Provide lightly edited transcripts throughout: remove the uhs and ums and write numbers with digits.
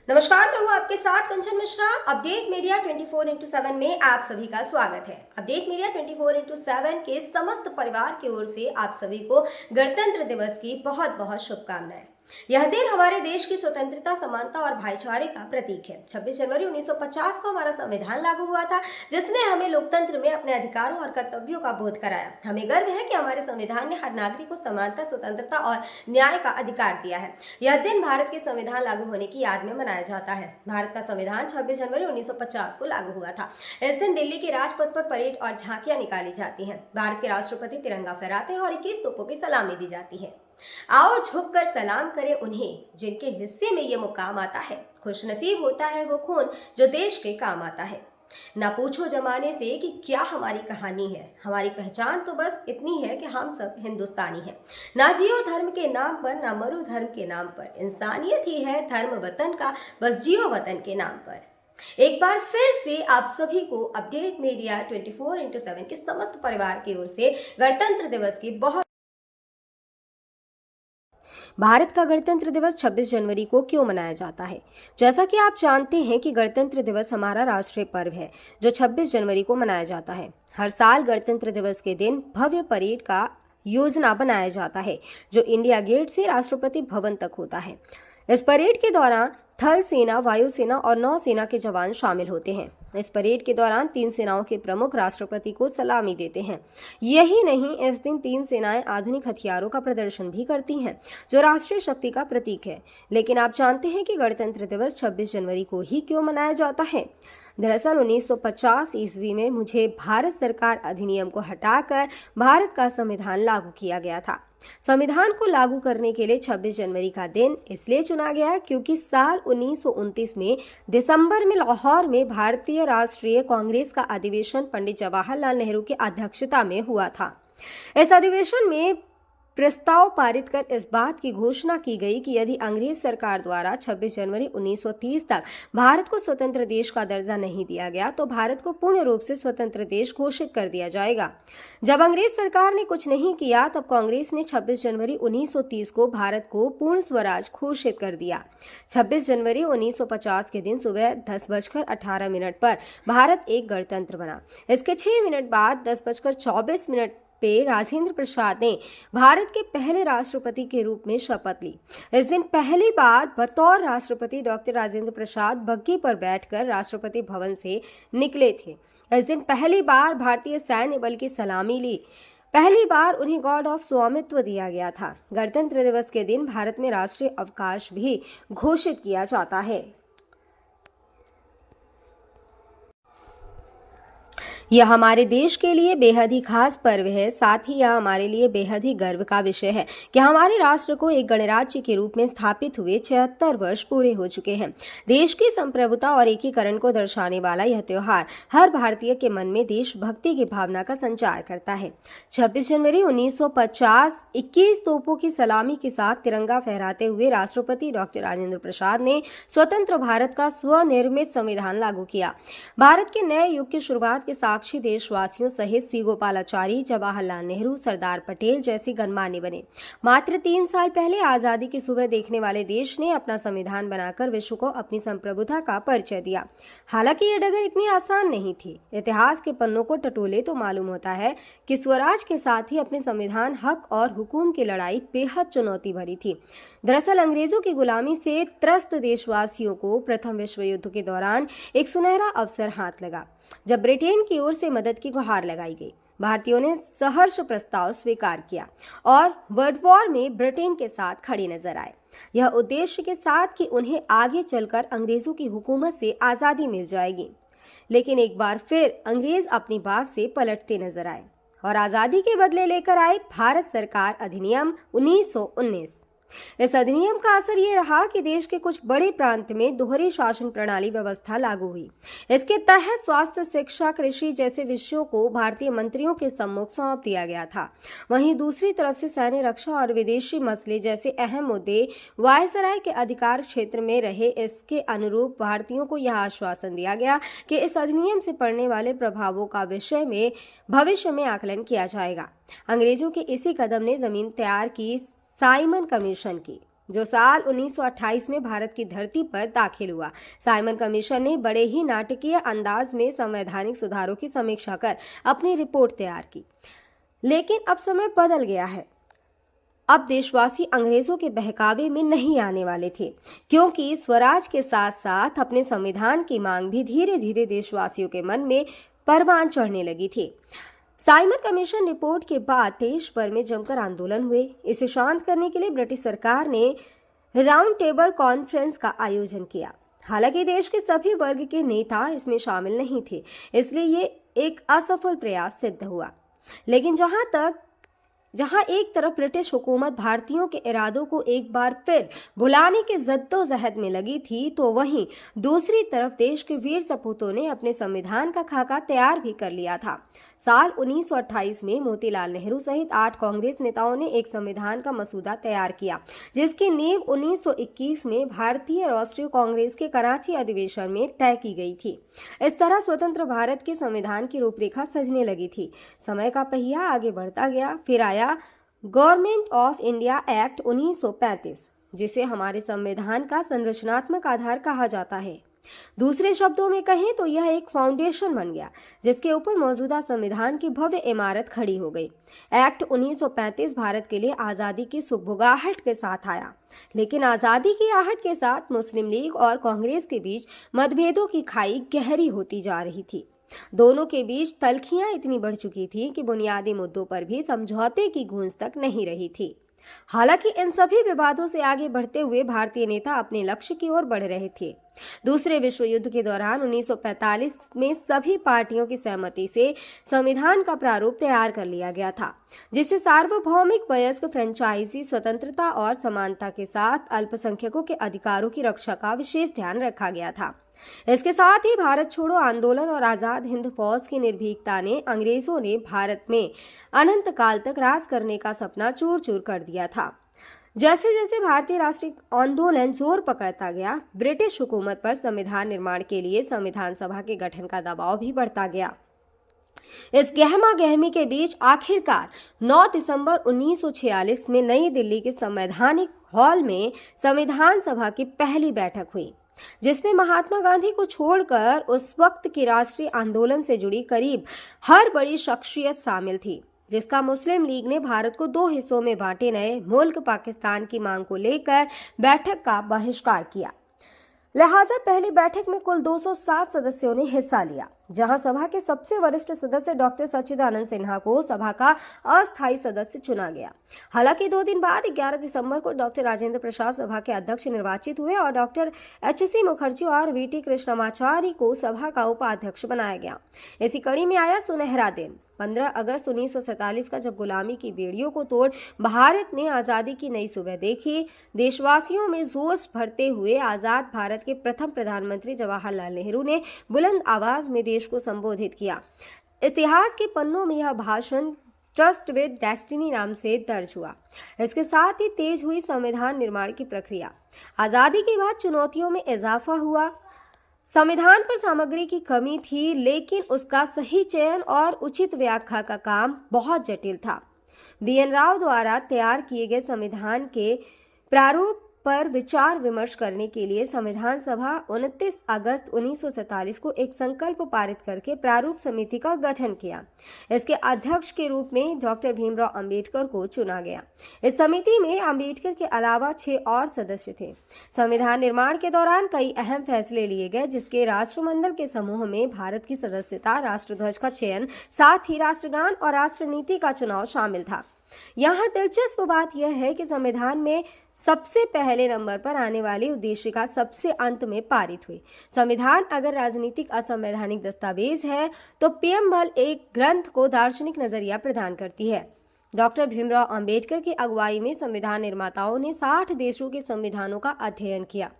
नमस्कार, मैं हूँ आपके साथ कंचन मिश्रा। अपडेट मीडिया 24x7 में आप सभी का स्वागत है। अपडेट मीडिया 24x7 के समस्त परिवार की ओर से आप सभी को गणतंत्र दिवस की बहुत बहुत शुभकामनाएं। यह दिन हमारे देश की स्वतंत्रता, समानता और भाईचारे का प्रतीक है। 26 जनवरी 1950 को हमारा संविधान लागू हुआ था, जिसने हमें लोकतंत्र में अपने अधिकारों और कर्तव्यों का बोध कराया। हमें गर्व है कि हमारे संविधान ने हर नागरिक को समानता, स्वतंत्रता और न्याय का अधिकार दिया है। यह दिन भारत के संविधान लागू होने की याद में मनाया जाता है। भारत का संविधान 26 जनवरी 1950 को लागू हुआ था। इस दिन दिल्ली के राजपथ पर परेड और झांकियां निकाली जाती हैं। भारत के राष्ट्रपति तिरंगा फहराते हैं और 21 तोपों की सलामी दी जाती है। आओ झुककर सलाम करें उन्हें जिनके हिस्से में ये मुकाम आता है। खुशनसीब होता है वो खून जो देश के काम आता है। ना पूछो जमाने से कि क्या हमारी कहानी है, हमारी पहचान तो बस इतनी है कि हम सब हिंदुस्तानी हैं। ना जियो धर्म के नाम पर, ना मरो धर्म के नाम पर, इंसानियत ही है धर्म वतन का, बस जियो वतन के नाम पर। एक बार फिर से आप सभी को अपडेट मीडिया 24x7 के समस्त परिवार की ओर से गणतंत्र दिवस की बहुत। भारत का गणतंत्र दिवस 26 जनवरी को क्यों मनाया जाता है? जैसा कि आप जानते हैं कि गणतंत्र दिवस हमारा राष्ट्रीय पर्व है जो 26 जनवरी को मनाया जाता है। हर साल गणतंत्र दिवस के दिन भव्य परेड का योजना बनाया जाता है जो इंडिया गेट से राष्ट्रपति भवन तक होता है। इस परेड के दौरान थल सेना, वायुसेना और नौसेना के जवान शामिल होते हैं। इस परेड के दौरान तीन सेनाओं के प्रमुख राष्ट्रपति को सलामी देते हैं। यही नहीं, इस दिन तीन सेनाएं आधुनिक हथियारों का प्रदर्शन भी करती हैं जो राष्ट्रीय शक्ति का प्रतीक है। लेकिन आप जानते हैं कि गणतंत्र दिवस 26 जनवरी को ही क्यों मनाया जाता है? दरअसल 1950 ईस्वी में मुझे भारत सरकार अधिनियम को हटाकर भारत का संविधान लागू किया गया था। संविधान को लागू करने के लिए 26 जनवरी का दिन इसलिए चुना गया क्योंकि साल 1929 में दिसंबर में लाहौर में भारतीय राष्ट्रीय कांग्रेस का अधिवेशन पंडित जवाहरलाल नेहरू की अध्यक्षता में हुआ था। इस अधिवेशन में प्रस्ताव पारित कर इस बात की घोषणा की गई कि यदि अंग्रेज सरकार द्वारा 26 जनवरी 1930 तक भारत को स्वतंत्र देश का दर्जा नहीं दिया गया तो भारत को पूर्ण रूप से स्वतंत्र देश घोषित कर दिया जाएगा। जब अंग्रेज सरकार ने कुछ नहीं किया तब कांग्रेस ने 26 जनवरी 1930 को भारत को पूर्ण स्वराज घोषित कर दिया। 26 जनवरी 1950 के दिन सुबह 10:18 पर भारत एक गणतंत्र बना। इसके 6 मिनट बाद 10:24 पे राजेंद्र प्रसाद ने भारत के पहले राष्ट्रपति के रूप में शपथ ली। इस दिन पहली बार बतौर राष्ट्रपति डॉक्टर राजेंद्र प्रसाद बग्घी पर बैठकर राष्ट्रपति भवन से निकले थे। इस दिन पहली बार भारतीय सैन्य बल की सलामी ली। पहली बार उन्हें गॉर्ड ऑफ स्वामित्व दिया गया था। गणतंत्र दिवस के दिन भारत में राष्ट्रीय अवकाश भी घोषित किया जाता है। यह हमारे देश के लिए बेहद ही खास पर्व है। साथ ही यह हमारे लिए बेहद ही गर्व का विषय है कि हमारे राष्ट्र को एक गणराज्य के रूप में स्थापित हुए 76 वर्ष पूरे हो चुके हैं। देश की संप्रभुता और एकीकरण को दर्शाने वाला यह त्योहार हर भारतीय के मन में देशभक्ति की भावना का संचार करता है। 26 जनवरी 1950 21 तोपों की सलामी के साथ तिरंगा फहराते हुए राष्ट्रपति डॉक्टर राजेंद्र प्रसाद ने स्वतंत्र भारत का स्वनिर्मित संविधान लागू किया। भारत के नए युग की शुरुआत के साक्षी देशवासियों सहित सी गोपालाचारी, जवाहरलाल नेहरू, सरदार पटेल जैसे गणमान्य बने। मात्र 3 साल पहले आजादी की सुबह देखने वाले देश ने अपना संविधान बनाकर विश्व को अपनी संप्रभुता का परिचय दिया। हालांकि ये डगर इतनी आसान नहीं थी। इतिहास के पन्नों को टटोले तो मालूम होता है कि स्वराज के साथ ही अपने संविधान, हक और हुकूम की लड़ाई बेहद चुनौती भरी थी। दरअसल अंग्रेजों की गुलामी से त्रस्त देशवासियों को प्रथम विश्व युद्ध के दौरान एक सुनहरा अवसर हाथ लगा जब ब्रिटेन की ओर से मदद की गुहार लगाई गई। भारतीयों ने सहर्ष प्रस्ताव स्वीकार किया और वर्ल्ड वॉर में ब्रिटेन के साथ खड़े नजर आए। यह उद्देश्य के साथ कि उन्हें आगे चलकर अंग्रेजों की हुकूमत से आजादी मिल जाएगी। लेकिन एक बार फिर अंग्रेज अपनी बात से पलटते नजर आए और आजादी के बदले लेकर आए भारत सरकार अधिनियम 1919। इस अधिनियम का असर ये रहा कि देश के कुछ बड़े प्रांत में दोहरी शासन प्रणाली व्यवस्था लागू हुई। इसके तहत स्वास्थ्य, शिक्षा, कृषि जैसे विषयों को भारतीय मंत्रियों के सम्मुख सौंप दिया गया था। वहीं दूसरी तरफ से सैन्य, रक्षा और विदेशी मसले जैसे अहम मुद्दे वायसराय के अधिकार क्षेत्र में रहे। इसके अनुरूप भारतीयों को यह आश्वासन दिया गया कि इस अधिनियम से पड़ने वाले प्रभावों का विषय में भविष्य में आकलन किया जाएगा। अंग्रेजों के इसी कदम ने जमीन तैयार की साइमन कमीशन की। जो साल 1928 में भारत की धरती पर दाखिल हुआ। साइमन कमीशन ने बड़े ही नाटकीय अंदाज में संवैधानिक सुधारों की समीक्षा कर अपनी रिपोर्ट तैयार की। लेकिन अब समय बदल गया है। अब देशवासी अंग्रेजों के बहकावे में नहीं आने वाले थे, क्योंकि स्वराज के साथ साथ अपने संविधान की मांग भी धीरे धीरे देशवासियों के मन में परवान चढ़ने लगी थी। साइमन कमीशन रिपोर्ट के बाद देश भर में जमकर आंदोलन हुए। इसे शांत करने के लिए ब्रिटिश सरकार ने राउंड टेबल कॉन्फ्रेंस का आयोजन किया। हालांकि देश के सभी वर्ग के नेता इसमें शामिल नहीं थे, इसलिए ये एक असफल प्रयास सिद्ध हुआ। लेकिन जहां एक तरफ ब्रिटिश हुकूमत भारतीयों के इरादों को एक बार फिर भुलाने के जद्दोजहद में लगी थी, तो वहीं दूसरी तरफ देश के वीर सपूतों ने अपने संविधान का खाका तैयार भी कर लिया था। साल 1928 में मोतीलाल नेहरू सहित 8 कांग्रेस नेताओं ने एक संविधान का मसूदा तैयार किया, जिसकी नींव 1921 में भारतीय राष्ट्रीय कांग्रेस के कराची अधिवेशन में तय की गई थी। इस तरह स्वतंत्र भारत के संविधान की रूपरेखा सजने लगी थी। समय का पहिया आगे बढ़ता गया। फिर आया गवर्नमेंट ऑफ इंडिया एक्ट 1935, जिसे हमारे संविधान का संरचनात्मक आधार कहा जाता है। दूसरे शब्दों में कहें तो यह एक फाउंडेशन बन गया, जिसके ऊपर मौजूदा संविधान की भव्य इमारत खड़ी हो गई। एक्ट 1935 भारत के लिए आज़ादी की सुगबुगाहट के साथ आया, लेकिन आज़ादी की आहट के साथ मुस्लिम लीग और कांग्रेस के बीच मतभेदों की खाई गहरी होती जा रही थी। दोनों के बीच तल्खियां इतनी बढ़ चुकी थी कि बुनियादी मुद्दों पर भी समझौते की गूंज तक नहीं रही थी। हालांकि इन सभी विवादों से आगे बढ़ते हुए भारतीय नेता अपने लक्ष्य की ओर बढ़ रहे थे। दूसरे विश्व युद्ध के दौरान 1945 में सभी पार्टियों की सहमति से संविधान का प्रारूप तैयार कर लिया गया था, जिसे सार्वभौमिक वयस्क फ्रेंचाइजी स्वतंत्रता और समानता के साथ अल्पसंख्यकों के अधिकारों की रक्षा का विशेष ध्यान रखा गया था। इसके साथ ही भारत छोड़ो आंदोलन और आजाद हिंद फौज की निर्भीकता ने अंग्रेजों ने भारत में अनंत काल तक राज करने का सपना चूर चूर कर दिया था। जैसे जैसे भारतीय राष्ट्रीय आंदोलन जोर पकड़ता गया, ब्रिटिश हुकूमत पर संविधान निर्माण के लिए संविधान सभा के गठन का दबाव भी बढ़ता गया। इस गहमा गहमी के बीच आखिरकार 9 दिसंबर 1946 में नई दिल्ली के संवैधानिक हॉल में संविधान सभा की पहली बैठक हुई, जिसमें महात्मा गांधी को छोड़कर उस वक्त के राष्ट्रीय आंदोलन से जुड़ी करीब हर बड़ी शख्सियत शामिल थी, जिसका मुस्लिम लीग ने भारत को 2 हिस्सों में बांटे नए मुल्क पाकिस्तान की मांग को लेकर बैठक का बहिष्कार किया। लिहाजा पहली बैठक में कुल 207 सदस्यों ने हिस्सा लिया, जहां सभा के सबसे वरिष्ठ सदस्य डॉक्टर सच्चिदानंद सिन्हा को सभा का अस्थायी सदस्य चुना गया। हालांकि 2 दिन बाद 11 दिसंबर को डॉक्टर राजेंद्र प्रसाद सभा के अध्यक्ष निर्वाचित हुए और डॉक्टर एच.सी. मुखर्जी और वी.टी. कृष्णमाचारी को सभा का उपाध्यक्ष बनाया गया। इसी कड़ी में आया सुनहरा दिन 15 अगस्त 1947 का, जब गुलामी की बेड़ियों को तोड़ भारत ने आज़ादी की नई सुबह देखी। देशवासियों में जोश भरते हुए आज़ाद भारत के प्रथम प्रधानमंत्री जवाहरलाल नेहरू ने बुलंद आवाज में देश को संबोधित किया। इतिहास के पन्नों में यह भाषण ट्रस्ट विद डेस्टिनी नाम से दर्ज हुआ। इसके साथ ही तेज हुई संविधान निर्माण की प्रक्रिया। आज़ादी के बाद चुनौतियों में इजाफा हुआ। संविधान पर सामग्री की कमी थी, लेकिन उसका सही चयन और उचित व्याख्या का काम बहुत जटिल था। बी.एन. राव द्वारा तैयार किए गए संविधान के प्रारूप पर विचार विमर्श करने के लिए संविधान सभा 29 अगस्त 1947 को एक संकल्प पारित करके प्रारूप समिति का गठन किया। इसके अध्यक्ष के रूप में डॉक्टर भीमराव अंबेडकर को चुना गया। इस समिति में अंबेडकर के अलावा 6 और सदस्य थे। संविधान निर्माण के दौरान कई अहम फैसले लिए गए, जिसके राष्ट्रमंडल के समूह में भारत की सदस्यता, राष्ट्रध्वज का चयन, साथ ही राष्ट्रगान और राष्ट्रनीति का चुनाव शामिल था। यहाँ दिलचस्प बात यह है कि संविधान में सबसे पहले नंबर पर आने वाली उद्देशिका सबसे अंत में पारित हुई। संविधान अगर राजनीतिक असंवैधानिक दस्तावेज है, तो पीएमएल एक ग्रंथ को दार्शनिक नजरिया प्रदान करती है। डॉक्टर भीमराव अंबेडकर की अगुवाई में संविधान निर्माताओं ने 60 देशों के संविधानों का अध्ययन किया।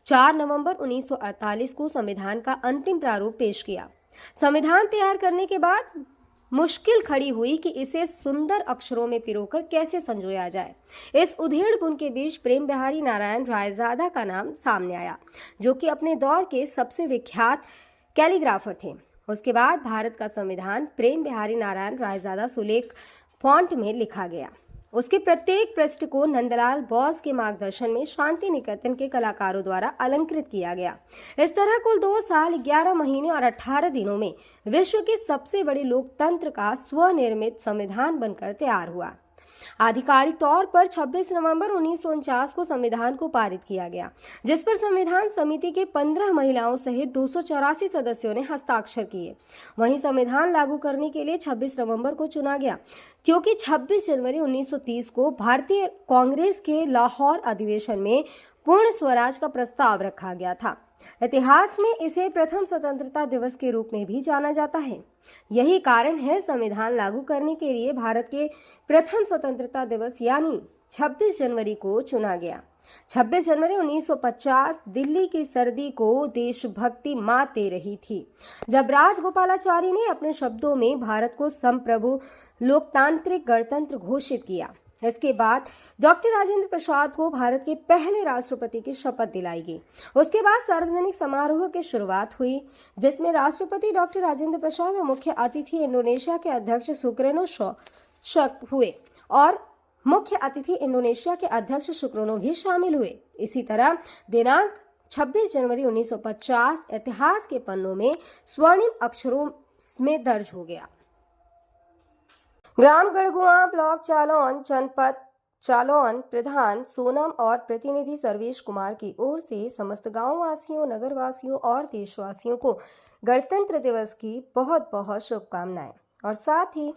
4 नवंबर 1948 को संविधान का अंतिम प्रारूप पेश किया। संविधान तैयार करने के बाद मुश्किल खड़ी हुई कि इसे सुंदर अक्षरों में पिरोकर कैसे संजोया जाए। इस उधेड़-बुन के बीच प्रेम बिहारी नारायण रायजादा का नाम सामने आया, जो कि अपने दौर के सबसे विख्यात कैलीग्राफर थे। उसके बाद भारत का संविधान प्रेम बिहारी नारायण रायजादा सुलेख फॉन्ट में लिखा गया। उसके प्रत्येक पृष्ठ को नंदलाल बोस के मार्गदर्शन में शांति निकेतन के कलाकारों द्वारा अलंकृत किया गया। इस तरह कुल 2 साल 11 महीने और 18 दिनों में विश्व के सबसे बड़े लोकतंत्र का स्वनिर्मित संविधान बनकर तैयार हुआ। आधिकारिक तौर पर 26 नवंबर 1949 को संविधान को पारित किया गया, जिस पर संविधान समिति के 15 महिलाओं सहित 284 सदस्यों ने हस्ताक्षर किए। वहीं संविधान लागू करने के लिए 26 नवंबर को चुना गया, क्योंकि 26 जनवरी 1930 को भारतीय कांग्रेस के लाहौर अधिवेशन में पूर्ण स्वराज का प्रस्ताव रखा गया था। इतिहास में इसे प्रथम स्वतंत्रता दिवस के रूप में भी जाना जाता है। यही कारण है संविधान लागू करने के लिए भारत के प्रथम स्वतंत्रता दिवस यानी 26 जनवरी को चुना गया। 26 जनवरी 1950 दिल्ली की सर्दी को देशभक्ति मात दे रही थी, जब राजगोपालाचारी ने अपने शब्दों में भारत को संप्रभु लोकतांत्रिक गणतंत्र घोषित किया। इसके बाद डॉक्टर राजेंद्र प्रसाद को भारत के पहले राष्ट्रपति की शपथ दिलाई गई। उसके बाद सार्वजनिक समारोह की शुरुआत हुई, जिसमें राष्ट्रपति डॉक्टर राजेंद्र प्रसाद और मुख्य अतिथि इंडोनेशिया के अध्यक्ष सुकर्नो हुए और मुख्य अतिथि इंडोनेशिया के अध्यक्ष सुकर्नो भी शामिल हुए। इसी तरह दिनांक 26 जनवरी 1950 इतिहास के पन्नों में स्वर्णिम अक्षरों में दर्ज हो गया। ग्राम गढ़गुआ, ब्लॉक चालौन, जनपद चालौन प्रधान सोनम और प्रतिनिधि सर्वेश कुमार की ओर से समस्त गांव वासियों, नगर वासियों और देशवासियों को गणतंत्र दिवस की बहुत बहुत शुभकामनाएं। और साथ ही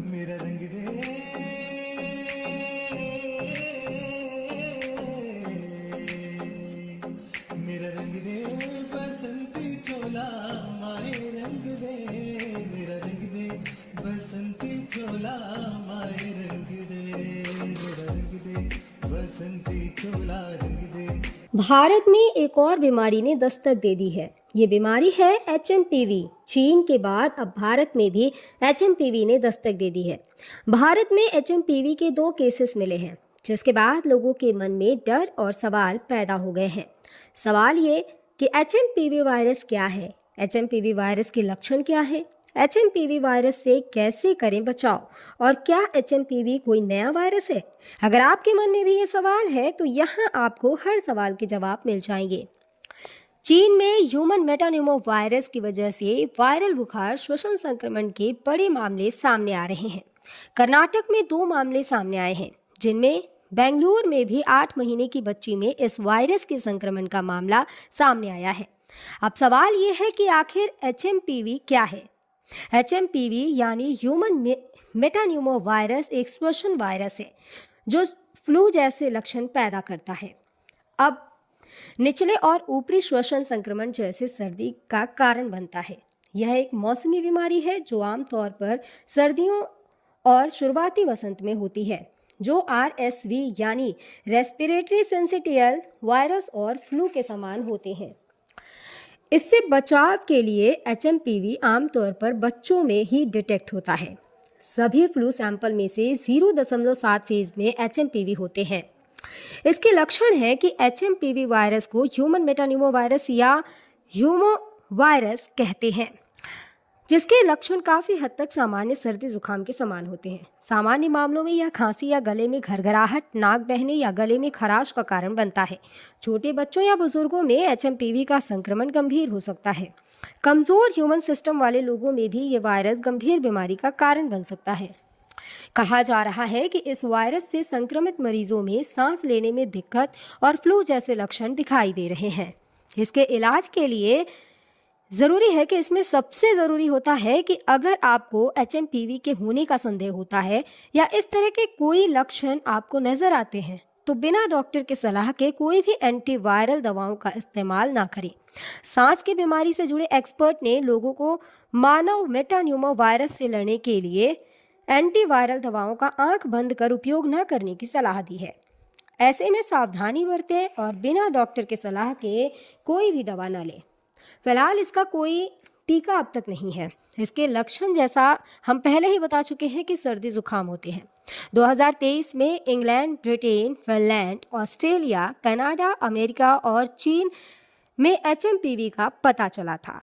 मेरा रंग दे, मेरा रंग दे बसंती चोला, माए रंग दे, मेरा रंग दे बसंती चोला, माए रंग दे, मेरा रंग दे बसंती चोला, रंग दे। भारत में एक और बीमारी ने दस्तक दे दी है। ये बीमारी है HMPV। चीन के बाद अब भारत में भी HMPV ने दस्तक दे दी है। भारत में HMPV के 2 केसेस मिले हैं, जिसके बाद लोगों के मन में डर और सवाल पैदा हो गए हैं। सवाल ये कि HMPV वायरस क्या है, HMPV वायरस के लक्षण क्या है, HMPV वायरस से कैसे करें बचाव, और क्या HMPV कोई नया वायरस है? अगर आपके मन में भी ये सवाल है तो यहाँ आपको हर सवाल के जवाब मिल जाएंगे। चीन में ह्यूमन मेटान्यूमो वायरस की वजह से वायरल बुखार, श्वसन संक्रमण के बड़े मामले सामने आ रहे हैं। कर्नाटक में 2 मामले सामने आए हैं, जिनमें बेंगलुरु में भी 8 महीने की बच्ची में इस वायरस के संक्रमण का मामला सामने आया है। अब सवाल ये है कि आखिर HMPV क्या है? HMPV यानी ह्यूमन मेटान्यूमो वायरस एक श्वसन वायरस है जो फ्लू जैसे लक्षण पैदा करता है। अब निचले और ऊपरी श्वसन संक्रमण जैसे सर्दी का कारण बनता है। यह एक मौसमी बीमारी है जो आमतौर पर सर्दियों और शुरुआती वसंत में होती है, जो RSV यानी रेस्पिरेटरी सिंसिटियल वायरस और फ्लू के समान होते हैं। इससे बचाव के लिए HMPV आमतौर पर बच्चों में ही डिटेक्ट होता है। सभी फ्लू सैंपल में से 0.7% में HMPV होते हैं। इसके लक्षण है कि HMPV वायरस को ह्यूमन मेटान्यूमो वायरस या ह्यूमो वायरस कहते हैं, जिसके लक्षण काफ़ी हद तक सामान्य सर्दी जुकाम के समान होते हैं। सामान्य मामलों में यह खांसी या गले में घरघराहट, नाक बहने या गले में खराश का कारण बनता है। छोटे बच्चों या बुजुर्गों में HMPV का संक्रमण गंभीर हो सकता है। कमज़ोर ह्यूमन सिस्टम वाले लोगों में भी ये वायरस गंभीर बीमारी का कारण बन सकता है। कहा जा रहा है कि इस वायरस से संक्रमित मरीजों में सांस लेने में दिक्कत और फ्लू जैसे लक्षण दिखाई दे रहे हैं। इसके इलाज के लिए ज़रूरी है कि इसमें सबसे ज़रूरी होता है कि अगर आपको HMPV के होने का संदेह होता है या इस तरह के कोई लक्षण आपको नज़र आते हैं तो बिना डॉक्टर के सलाह के कोई भी एंटीवायरल दवाओं का इस्तेमाल ना करें। सांस की बीमारी से जुड़े एक्सपर्ट ने लोगों को मानव मेटान्यूमो वायरस से लड़ने के लिए एंटीवायरल दवाओं का आंख बंद कर उपयोग न करने की सलाह दी है। ऐसे में सावधानी बरतें और बिना डॉक्टर के सलाह के कोई भी दवा न लें। फिलहाल इसका कोई टीका अब तक नहीं है। इसके लक्षण जैसा हम पहले ही बता चुके हैं कि सर्दी जुकाम होते हैं। 2023 में England, Britain, Finland, Australia, Canada, America और चीन में HMPV का पता चला था।